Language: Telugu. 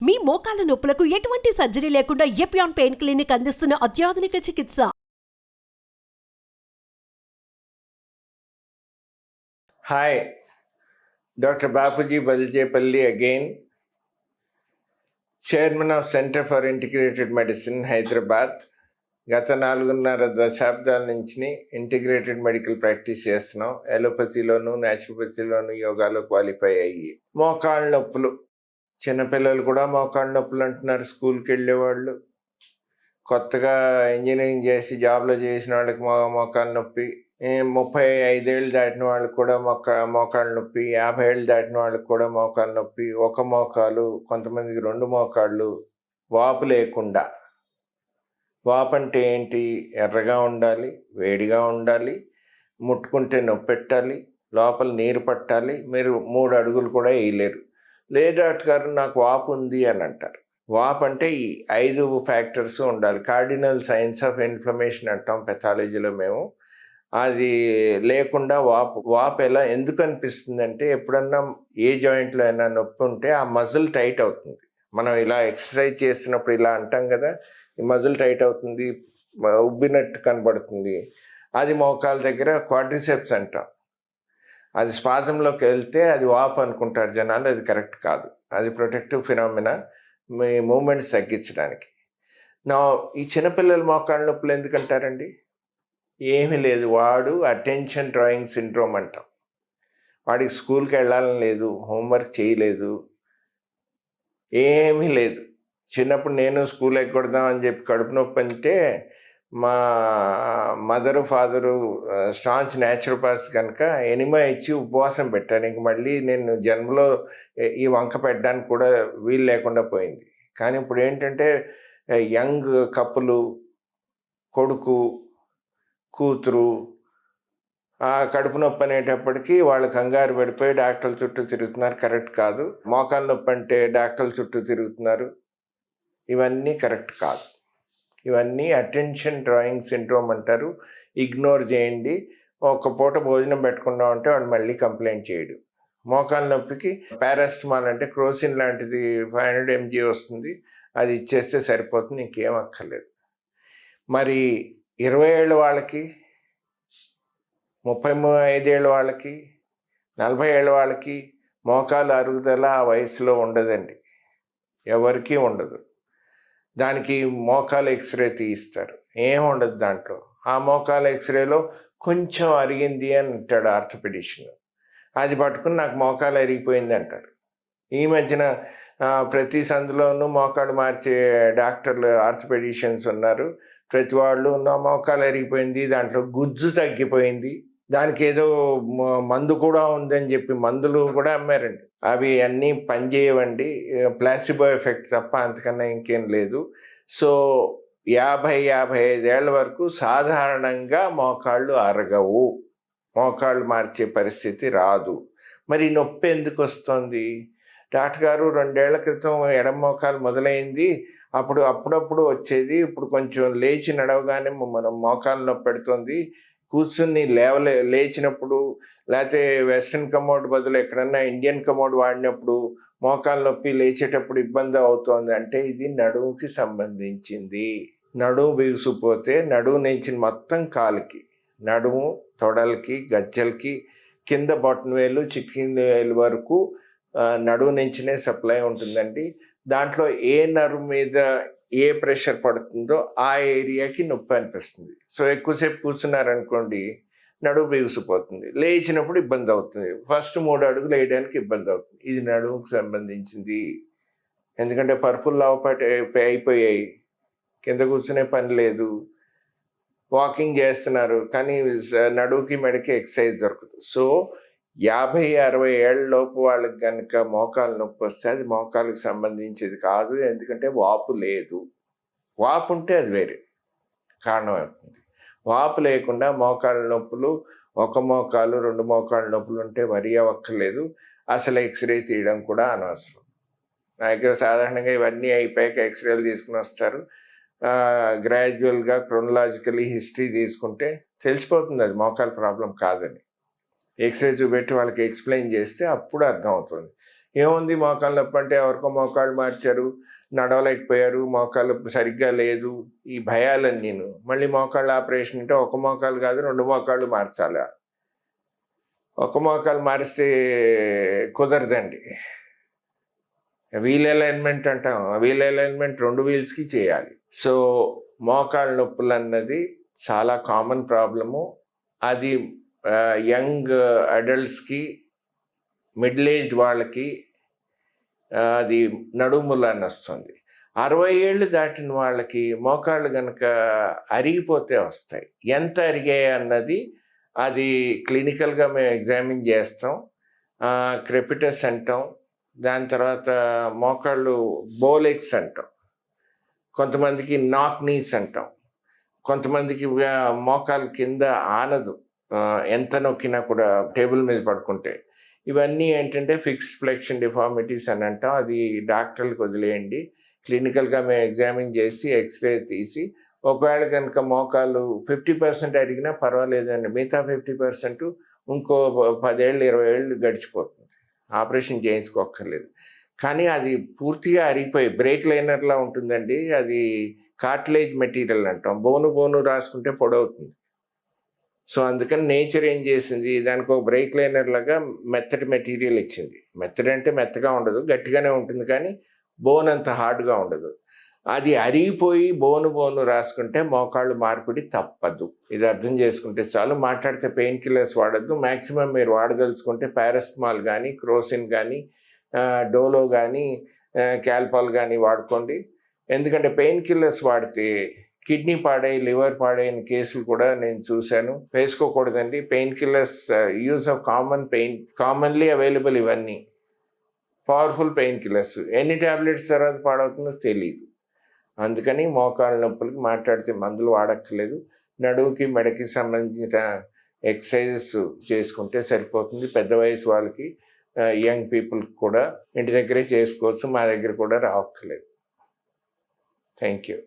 మీ మోకాల నొప్పులకు ఎటువంటి సర్జరీ లేకుండా ఎపియాన్ పెయిన్ క్లినిక్ అందిస్తున్న అత్యాధునిక చికిత్స. Hi, doctor Bapuji Baljepalli again, chairman of centre for integrated medicine, Hyderabad. గత 4.5 దశాబ్దాల నుంచి ఇంటిగ్రేటెడ్ మెడికల్ ప్రాక్టీస్ చేస్తున్నాం. ఎలోపతిలోను, న్యాచురోపతిలోను యోగాలో క్వాలిఫై అయ్యి. మోకాళ్ళ నొప్పులు, చిన్నపిల్లలు కూడా మోకాళ్ళ నొప్పులు అంటున్నారు. స్కూల్కి వెళ్ళేవాళ్ళు, కొత్తగా ఇంజనీరింగ్ చేసి జాబ్లో చేసిన వాళ్ళకి మోకాళ్ళ నొప్పి, 35 ఏళ్ళు దాటిన వాళ్ళకి కూడా మోకాళ్ళ నొప్పి, 50 ఏళ్ళు దాటిన వాళ్ళకి కూడా మోకాళ్ళ నొప్పి, ఒక మోకాలు, కొంతమందికి 2 మోకాళ్ళు, వాపు లేకుండా. వాపు అంటే ఏంటి? ఎర్రగా ఉండాలి, వేడిగా ఉండాలి, ముట్టుకుంటే నొప్పి పెట్టాలి, లోపల నీరు పట్టాలి, మీరు 3 అడుగులు కూడా వేయలేరు. లేదు డాక్టర్ గారు నాకు వాపు ఉంది అని అంటారు. వాపు అంటే ఈ 5 ఫ్యాక్టర్స్ ఉండాలి. కార్డినల్ సైన్స్ ఆఫ్ ఇన్ఫ్లమేషన్ అంటాం పెథాలజీలో మేము. అది లేకుండా వాపు ఎందుకు అనిపిస్తుంది అంటే, ఎప్పుడన్నా ఏ జాయింట్లో అయినా నొప్పి ఉంటే ఆ మజిల్ టైట్ అవుతుంది. మనం ఇలా ఎక్సర్సైజ్ చేస్తున్నప్పుడు ఇలా అంటాం కదా, ఈ మజిల్ టైట్ అవుతుంది, ఉబ్బినట్టు కనబడుతుంది. అది మోకాల దగ్గర క్వాడ్రిసెప్స్ అంటాం. అది స్పాజంలోకి వెళ్తే అది వాపు అనుకుంటారు జనాలు. అది కరెక్ట్ కాదు. అది ప్రొటెక్టివ్ ఫినామినా, మీ మూమెంట్స్ తగ్గించడానికి. నా ఈ చిన్నపిల్లల మోకాళ్ళ నొప్పులు ఎందుకంటారండి? ఏమీ లేదు, వాడు అటెన్షన్ డ్రాయింగ్ సిండ్రోమ్ అంటాం. వాడికి స్కూల్కి వెళ్ళాలని లేదు, హోంవర్క్ చేయలేదు, ఏమీ లేదు. చిన్నప్పుడు నేను స్కూల్ ఎగ్గొడదాం అని చెప్పి కడుపు నొప్పి అంటే మా మదరు ఫాదరు స్టాంచ్ న్యాచురోపాత్స్ కనుక ఎనిమా ఇచ్చి ఉపవాసం పెట్టాను. ఇంక మళ్ళీ నేను జన్మలో ఈ వంక పెట్టడానికి కూడా వీలు లేకుండా పోయింది. కానీ ఇప్పుడు ఏంటంటే యంగ్ కప్పులు, కొడుకు కూతురు కడుపు నొప్పి అనేటప్పటికీ వాళ్ళు కంగారు పడిపోయి డాక్టర్ల చుట్టూ తిరుగుతున్నారు. కరెక్ట్ కాదు. మోకాలు నొప్పి అంటే డాక్టర్ల చుట్టూ తిరుగుతున్నారు. ఇవన్నీ కరెక్ట్ కాదు. ఇవన్నీ అటెన్షన్ డ్రాయింగ్ సిండ్రోమ్ అంటారు. ఇగ్నోర్ చేయండి. ఒక పూట భోజనం పెట్టకుండా ఉంటే వాళ్ళు మళ్ళీ కంప్లైంట్ చేయడు. మోకాల నొప్పికి పారాసిటమాల్ అంటే క్రోసిన్ లాంటిది 500 mg వస్తుంది, అది ఇచ్చేస్తే సరిపోతుంది, ఇంకేం అక్కర్లేదు. మరి 20 ఏళ్ళ వాళ్ళకి, 35 ఏళ్ళ వాళ్ళకి, 40 ఏళ్ళ వాళ్ళకి మోకాలు అరుగుదల ఆ వయసులో ఉండదండి, ఎవరికీ ఉండదు. దానికి మోకాలు ఎక్స్రే తీయిస్తారు, ఏం ఉండదు దాంట్లో. ఆ మోకాలు ఎక్స్రేలో కొంచెం అరిగింది అని అంటాడు ఆర్థోపెడిషన్. అది పట్టుకుని నాకు మోకాలు అరిగిపోయింది అంటారు. ఈ మధ్యన ప్రతి సందులోనూ మోకాలు మార్చే డాక్టర్లు, ఆర్థోపెడిషియన్స్ ఉన్నారు. ప్రతి వాళ్ళు నా మోకాలు అరిగిపోయింది, దాంట్లో గుజ్జు తగ్గిపోయింది, దానికి ఏదో మందు కూడా ఉందని చెప్పి మందులు కూడా అమ్మారండి. అవి అన్నీ పనిచేయవండి, ప్లాసిబో ఎఫెక్ట్ తప్ప అంతకన్నా ఇంకేం లేదు. సో 50-55 ఏళ్ళ వరకు సాధారణంగా మోకాళ్ళు అరగవు, మోకాళ్ళు మార్చే పరిస్థితి రాదు. మరి నొప్పి ఎందుకు వస్తుంది? డాక్టర్ గారు 2 ఏళ్ల క్రితం ఎడమ మోకాలు మొదలైంది, అప్పుడప్పుడు వచ్చేది, ఇప్పుడు కొంచెం లేచి నడవగానే మనం మోకాలు నొప్పి పెడుతుంది, కూర్చుని లేచినప్పుడు, లేకపోతే వెస్ట్రన్ కమోడ్ బదులు ఎక్కడన్నా ఇండియన్ కమోడ్ వాడినప్పుడు మోకాలు నొప్పి, లేచేటప్పుడు ఇబ్బంది అవుతోంది అంటే ఇది నడుముకి సంబంధించింది. నడుము బిగుసిపోతే నడుము నుంచి మొత్తం కాలుకి, నడుము, తొడలకి, గజ్జలకి, కింద బొటన వేలు, చిక్కిన వేలు వరకు నడుము నుంచినే సప్లై ఉంటుందండి. దాంట్లో ఏ నర్వ్ మీద ఏ ప్రెషర్ పడుతుందో ఆ ఏరియాకి నొప్పి అనిపిస్తుంది. సో ఎక్కువసేపు కూర్చున్నారనుకోండి, నడుము బిగుసిపోతుంది, లేచినప్పుడు ఇబ్బంది అవుతుంది, ఫస్ట్ 3 అడుగులు వేయడానికి ఇబ్బంది అవుతుంది. ఇది నడుముకు సంబంధించింది. ఎందుకంటే పరుపులు లావుపాటి అయిపోయాయి, కింద కూర్చునే పని లేదు, వాకింగ్ చేస్తున్నారు, కానీ నడువుకి మెడకి ఎక్సర్సైజ్ దొరకదు. సో 50-60 ఏళ్ళ లోపు వాళ్ళకి కనుక మోకాలు నొప్పి వస్తే అది మోకాలకు సంబంధించేది కాదు. ఎందుకంటే వాపు లేదు. వాపు ఉంటే అది వేరే కారణం అవుతుంది. వాపు లేకుండా మోకాళ్ళ నొప్పులు, ఒక మోకాలు 2 మోకాళ్ళ నొప్పులు ఉంటే వరి అవ్వక్కర్లేదు. అసలు ఎక్స్రే తీయడం కూడా అనవసరం. నా దగ్గర సాధారణంగా ఇవన్నీ అయిపోయాక ఎక్స్రేలు తీసుకుని వస్తారు. గ్రాడ్యువల్గా క్రోనలాజికలీ హిస్టరీ తీసుకుంటే తెలిసిపోతుంది అది మోకాలు ప్రాబ్లం కాదని. ఎక్స్రే చూపెట్టి వాళ్ళకి ఎక్స్ప్లెయిన్ చేస్తే అప్పుడు అర్థమవుతుంది. ఏముంది మోకాలు నొప్పి అంటే ఎవరికో మోకాళ్ళు మార్చారు, నడవలేకపోయారు, మోకాలు సరిగ్గా లేదు, ఈ భయాలని నేను మళ్ళీ మోకాళ్ళు ఆపరేషన్ అంటే ఒక మోకాలు కాదు 2 మోకాళ్ళు మార్చాలా? ఒక మోకాలు మారిస్తే కుదరదండి. వీల్ అలైన్మెంట్ అంటాం, వీల్ అలైన్మెంట్ 2 వీల్స్కి చేయాలి. సో మోకాళ్ళ నొప్పులు అన్నది చాలా కామన్ ప్రాబ్లము. అది యంగ్ అడల్ట్స్కి, మిడిల్ ఏజ్డ్ వాళ్ళకి అది నడుములని వస్తుంది. 60 ఏళ్ళు దాటిన వాళ్ళకి మోకాళ్ళు కనుక అరిగిపోతే వస్తాయి. ఎంత అరిగాయి అన్నది అది క్లినికల్గా మేము ఎగ్జామిన్ చేస్తాం. క్రెపిటస్ అంటాం, దాని తర్వాత మోకాళ్ళు బోలెక్స్ అంటాం, కొంతమందికి నాక్ నీస్ అంటాం, కొంతమందికి మోకాలు కింద ఆనదు ఎంత నొక్కినా కూడా టేబుల్ మీద పడుకుంటే. ఇవన్నీ ఏంటంటే ఫిక్స్డ్ ఫ్లెక్షన్ డిఫార్మిటీస్ అని అంటాం. అది డాక్టర్లకు వదిలేయండి. క్లినికల్గా మేము ఎగ్జామిన్ చేసి ఎక్స్రే తీసి ఒకవేళ కనుక మోకాలు 50% అడిగినా పర్వాలేదండి, మిగతా 50% ఇంకో 10 ఏళ్ళు 20 ఏళ్ళు గడిచిపోతుంది, ఆపరేషన్ చేయించుకోక్కర్లేదు. కానీ అది పూర్తిగా అరిగిపోయి బ్రేక్ లైనర్లా ఉంటుందండి. అది కార్టిలేజ్ మెటీరియల్ అంటాం, బోను రాసుకుంటే పొడవుతుంది. సో అందుకని నేచర్ ఏం చేసింది, దానికి ఒక బ్రేక్ లైనర్ లాగా మెత్తటి మెటీరియల్ ఇచ్చింది. మెత్తడి అంటే మెత్తగా ఉండదు, గట్టిగానే ఉంటుంది, కానీ బోన్ అంత హార్డ్గా ఉండదు. అది అరిగిపోయి బోను రాసుకుంటే మోకాళ్ళు మార్పిడి తప్పదు. ఇది అర్థం చేసుకుంటే చాలు. మాట్లాడితే పెయిన్ కిల్లర్స్ వాడద్దు. మ్యాక్సిమం మీరు వాడదలుచుకుంటే పారాసిటమాల్ కానీ, క్రోసిన్ కానీ, డోలో కానీ, క్యాల్పాల్ కానీ వాడుకోండి. ఎందుకంటే పెయిన్ కిల్లర్స్ వాడితే కిడ్నీ పాడై, లివర్ పాడైన కేసులు కూడా నేను చూశాను. వేసుకోకూడదండి. Pain killers use of commonly available, ఇవన్నీ పవర్ఫుల్ పెయిన్ కిల్లర్స్. ఎన్ని ట్యాబ్లెట్స్ తర్వాత పాడవుతుందో తెలియదు. అందుకని మోకాళ్ళ నొప్పులకి మాట్లాడితే మందులు వాడక్కర్లేదు. నడువుకి మెడకి సంబంధించిన ఎక్సర్సైజెస్ చేసుకుంటే సరిపోతుంది. పెద్ద వయసు వాళ్ళకి, యంగ్ పీపుల్కి కూడా ఇంటి దగ్గరే చేసుకోవచ్చు, మా దగ్గర కూడా రావక్కర్లేదు. Thank you.